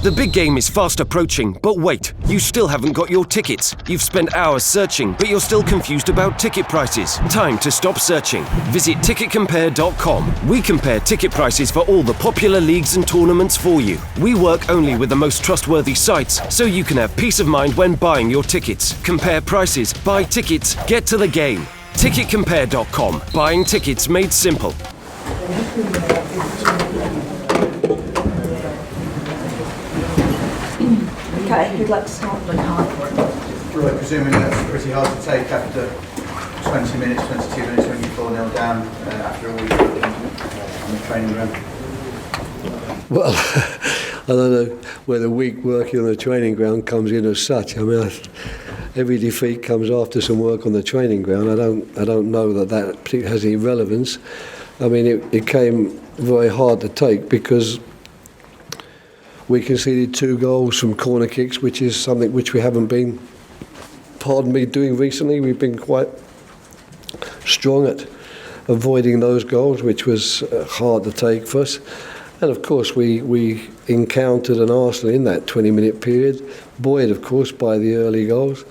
The big game is fast approaching, but wait, you still haven't got your tickets. You've spent hours searching, but you're still confused about ticket prices. Time to stop searching. Visit ticketcompare.com. We compare ticket prices for all the popular leagues and tournaments for you. We work only with the most trustworthy sites, so you can have peace of mind when buying your tickets. Compare prices, buy tickets, get to the game. Ticketcompare.com. Buying tickets made simple. Okay, who'd like to start? Roy, presuming that's pretty hard to take after 20 minutes, 22 minutes when you 4-0 down after a week on the training ground? Well, I don't know whether week working on the training ground comes in as such. I mean, every defeat comes after some work on the training ground. I don't know that has any relevance. I mean, it came very hard to take because we conceded 2 goals from corner kicks, which is something which we haven't been, doing recently. We've been quite strong at avoiding those goals, which was hard to take for us. And of course, we encountered an Arsenal in that 20-minute period, buoyed, of course, by the early goals,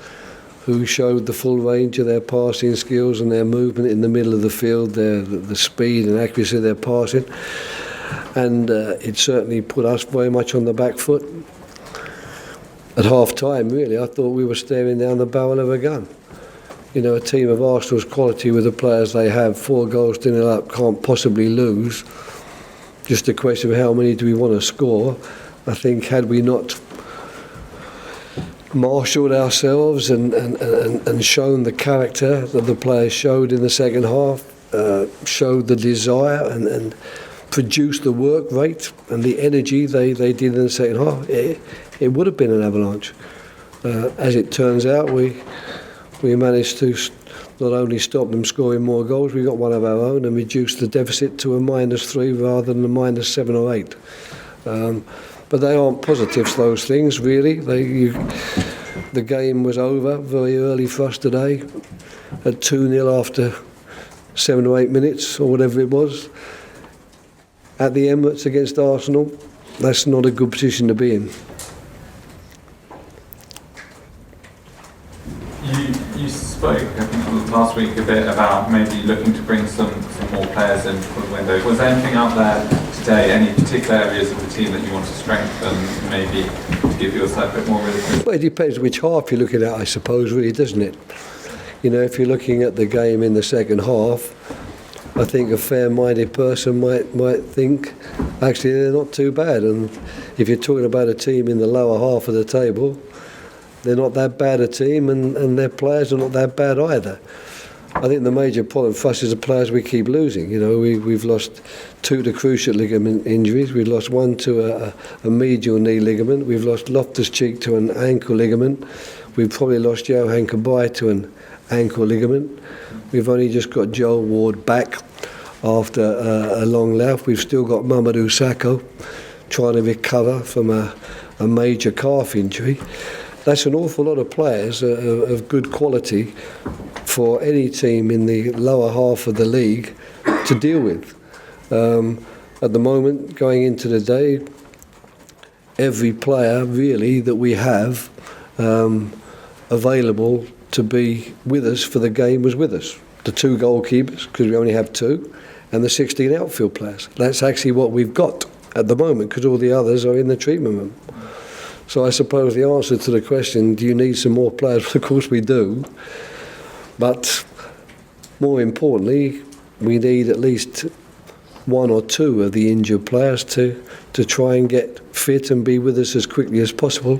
who showed the full range of their passing skills and their movement in the middle of the field, the speed and accuracy of their passing. And it certainly put us very much on the back foot. At half-time, really, I thought we were staring down the barrel of a gun. You know, a team of Arsenal's quality with the players they have, 4 goals to 0 up, can't possibly lose. Just a question of how many do we want to score. I think had we not marshalled ourselves and shown the character that the players showed in the second half, showed the desire and produced the work rate and the energy they did in the second half, it would have been an avalanche. As it turns out, we managed to not only stop them scoring more goals, we got one of our own and reduced the deficit to a -3 rather than a -7 or 8. But they aren't positives, those things, really. The game was over very early for us today, at 2-0 after 7 or 8 minutes, or whatever it was. At the Emirates against Arsenal, that's not a good position to be in. You spoke, I think, last week a bit about maybe looking to bring some more players in for the window. Was there anything out there today, any particular areas of the team that you want to strengthen, maybe to give yourself a bit more rhythm? Well, it depends which half you're looking at, I suppose, really, doesn't it? You know, if you're looking at the game in the second half, I think a fair-minded person might think, actually, they're not too bad. And if you're talking about a team in the lower half of the table, they're not that bad a team, and their players are not that bad either. I think the major problem for us is the players we keep losing. You know, we've lost 2 to cruciate ligament injuries. We've lost 1 to a medial knee ligament. We've lost Loftus-Cheek to an ankle ligament. We've probably lost Johan Cabaye to an ankle ligament. We've only just got Joel Ward back after a long laugh. We've still got Mamadou Sakho trying to recover from a major calf injury. That's an awful lot of players of good quality for any team in the lower half of the league to deal with. At the moment, going into the day, every player really that we have available to be with us for the game was with us. The 2 goalkeepers, because we only have 2, and the 16 outfield players. That's actually what we've got at the moment, because all the others are in the treatment room. So I suppose the answer to the question, do you need some more players? Well, of course we do. But more importantly, we need at least 1 or 2 of the injured players to try and get fit and be with us as quickly as possible.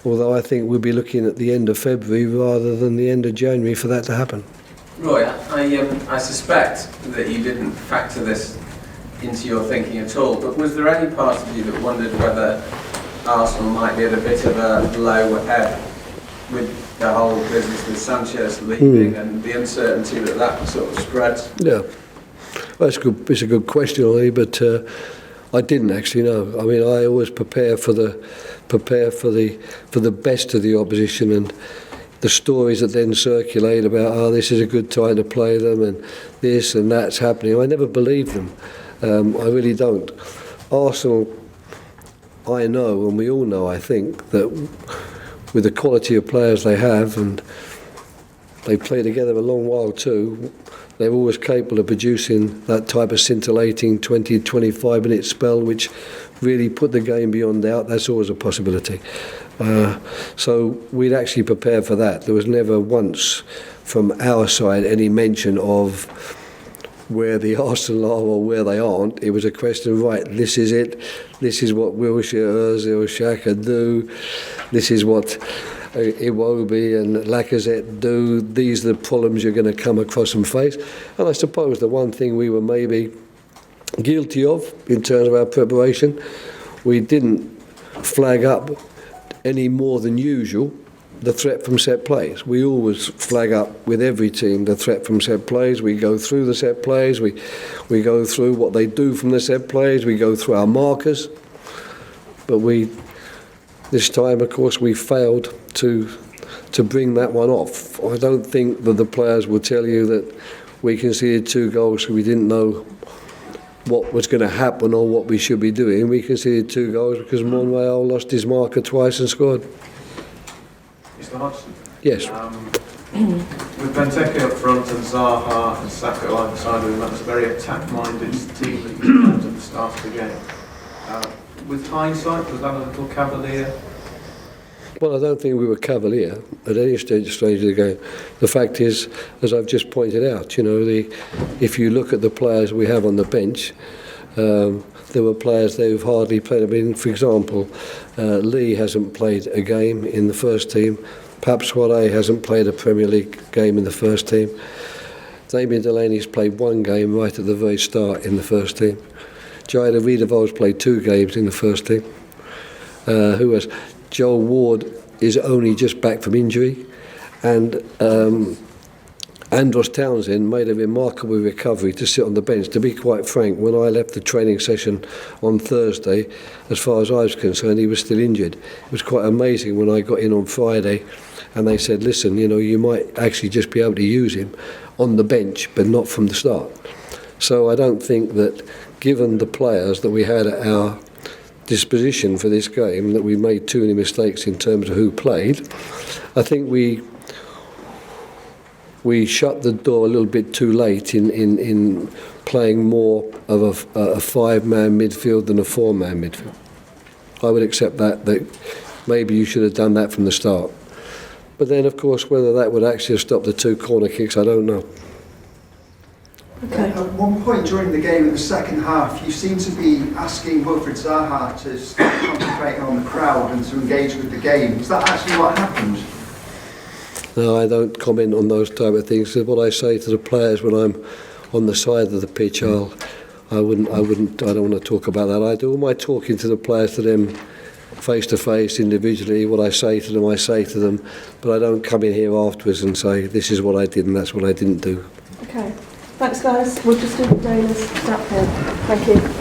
Although I think we'll be looking at the end of February rather than the end of January for that to happen. Roy, I suspect that you didn't factor this into your thinking at all, but was there any part of you that wondered whether Arsenal might be at a bit of a low ebb with the whole business with Sanchez leaving and the uncertainty that sort of spreads? Yeah, well, it's a good question, Ollie, but I didn't actually know. I mean, I always prepare for the best of the opposition, and the stories that then circulate about, this is a good time to play them and this and that's happening. I never believe them. I really don't. Arsenal I know, and we all know, I think, that with the quality of players they have, and they play together a long while too, they're always capable of producing that type of scintillating 20, 25-minute spell which really put the game beyond doubt. That's always a possibility. So we'd actually prepare for that. There was never once from our side any mention of where the Arsenal are or where they aren't. It was a question of, right, this is it. This is what Wilshere, Ozil, Xhaka do. This is what Iwobi and Lacazette do. These are the problems you're going to come across and face. And I suppose the one thing we were maybe guilty of in terms of our preparation, we didn't flag up any more than usual the threat from set plays. We always flag up with every team the threat from set plays. We go through the set plays, we go through what they do from the set plays, we go through our markers. But this time, of course, we failed to bring that one off. I don't think that the players will tell you that we conceded 2 goals so we didn't know what was going to happen or what we should be doing. We conceded 2 goals because Monreal lost his marker twice and scored. Mr. Hodgson? Yes. With Benteke up front and Zaha and Saka either side of him, that was a very attack-minded team that you found at the start of the game. With hindsight, was that a little cavalier? Well, I don't think we were cavalier at any stage of the game. The fact is, as I've just pointed out, if you look at the players we have on the bench, there were players there who've hardly played. I mean, for example, Lee hasn't played a game in the first team. Perhaps Suarez hasn't played a Premier League game in the first team. Damien Delaney's played 1 game right at the very start in the first team. Jaida Riedewald's played 2 games in the first team. Who has? Joel Ward is only just back from injury, and Andros Townsend made a remarkable recovery to sit on the bench. To be quite frank, when I left the training session on Thursday, as far as I was concerned, he was still injured. It was quite amazing when I got in on Friday and they said, listen, you might actually just be able to use him on the bench, but not from the start. So I don't think that, given the players that we had at our disposition for this game, that we made too many mistakes in terms of who played. I think we shut the door a little bit too late in playing more of a 5-man midfield than a 4-man midfield. I would accept that maybe you should have done that from the start. But then, of course, whether that would actually have stopped the 2 corner kicks, I don't know. Okay. At one point during the game in the second half, you seem to be asking Wilfried Zaha to stop concentrating on the crowd and to engage with the game. Is that actually what happened? No, I don't comment on those type of things. What I say to the players when I'm on the side of the pitch, I don't want to talk about that. I do all my talking to the players, to them face to face, individually. What I say to them, I say to them, but I don't come in here afterwards and say this is what I did and that's what I didn't do. Okay. Thanks, guys. We'll just do the Dailies. Thank you.